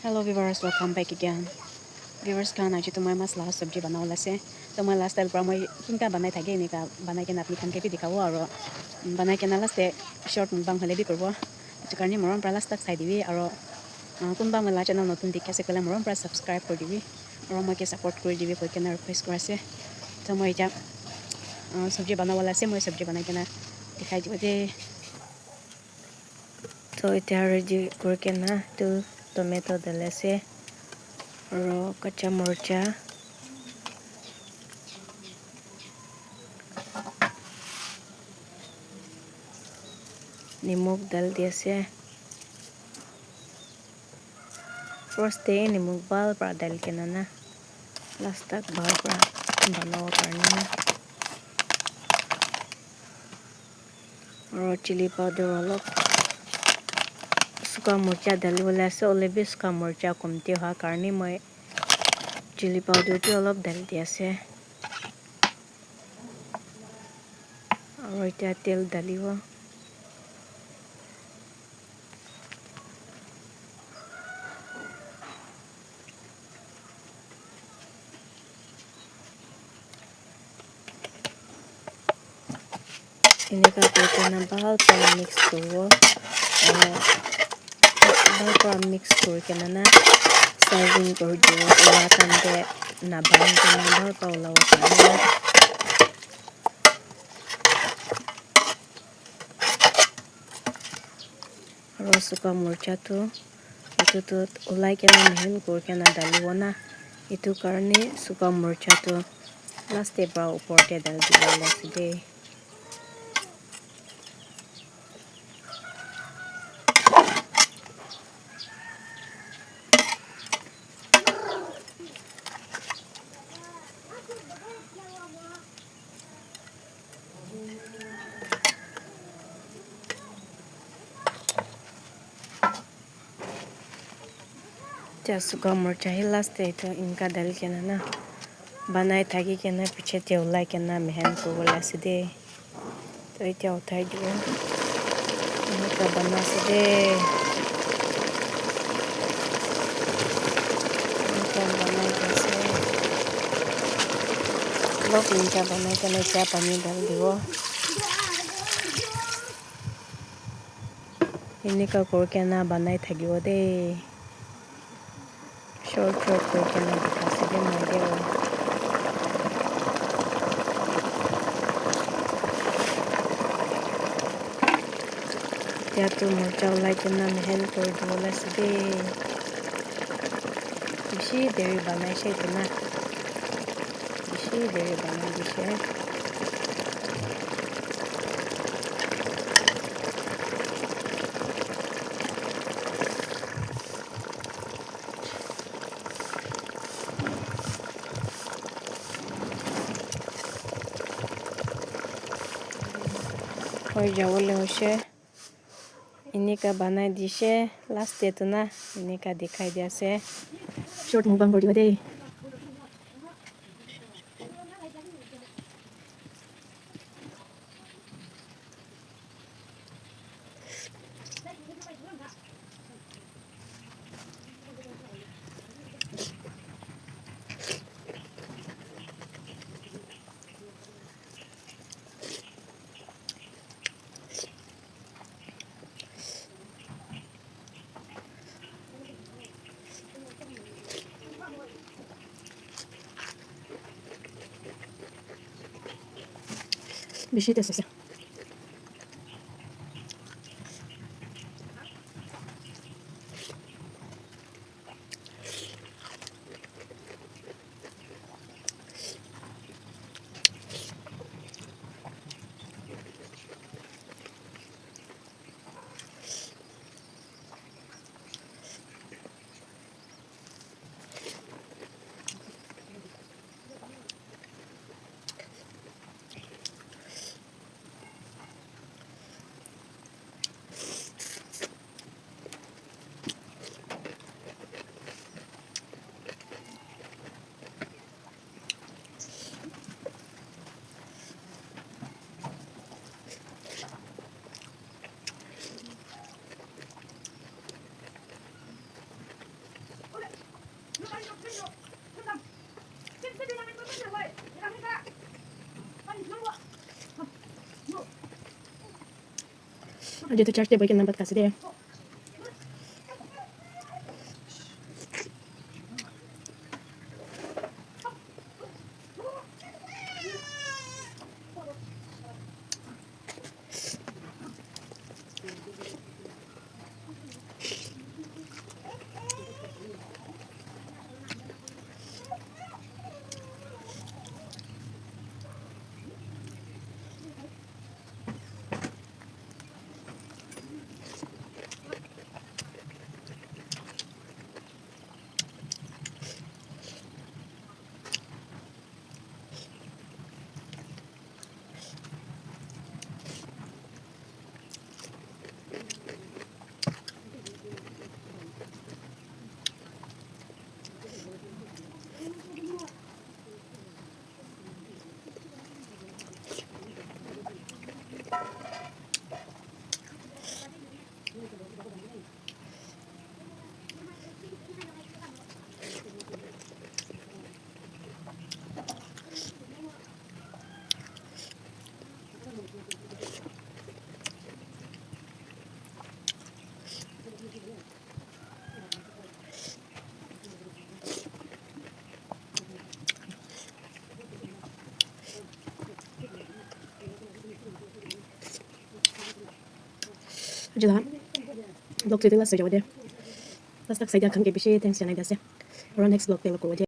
Hello viewers, welcome back again. Viewers kan aji tumai masala sabji banao lase. Tumai last style pra moi kinka banai thage ni ka banai kena apni khan ke bi dikhawo aro banai kena last short mukbang hole bi korbo. Itu karni moron pra last tak sai dibi aro kunba mala channel notun dikhase kala moron pra subscribe kor dibi aro moi ke support kor dibi koi kena request korase. Tumai ja sabji banao lase moi sabji banai kena dikhai dibo de. To ita ready kor kena tu tomato dalase. Aro kacha morcha nimok dal diase. First day nimok bal pra dal kena na last tak bal pra banao karni na. Aro chili powder olop suka morcha dali wala ase olebi suka morcha komti ha karni moi chili powder ti olop dal diase. Aro ita tel daliwo. Ini ka kena bahal pra mix korwo. Bahal pra mix kor kena na serving kor diwo kala kante na bang kena bahal pa ulawa karni. Aro suka morcha tu itu tu ulai kena mehen kor kena daliwo na itu karni suka morcha tu last pra upor te dal diwo lase de. Ja suka morcha hi last itu inka dal kena na banai thagi kena piche te ulai kena mehen korwo lase de. To ita uthai diwo. Ini ka banase de. Inka banai jase. Lok inka banai kena ita pani dal diwo. Ini ka kor kena banai thagiwo de. Short kor kena dikhase de moi de. Ya tu morcha ulai kena mehen kor diwo lase de. Bishi deri banai she tuna. Bishi deri banai dishe. Hoi jawole hoshe. Ini ka banai dishe last day tu na ini ka dikhai diase. Short mukbang kor diwo de. Bishi tasase. Aja tu charge dia bagian nampak kasih dia. Aja lah. Blog tu tinggal saja wadah. Pas tak saya akan kebishi thanks jangan dah se. Orang next blog peluk wadah.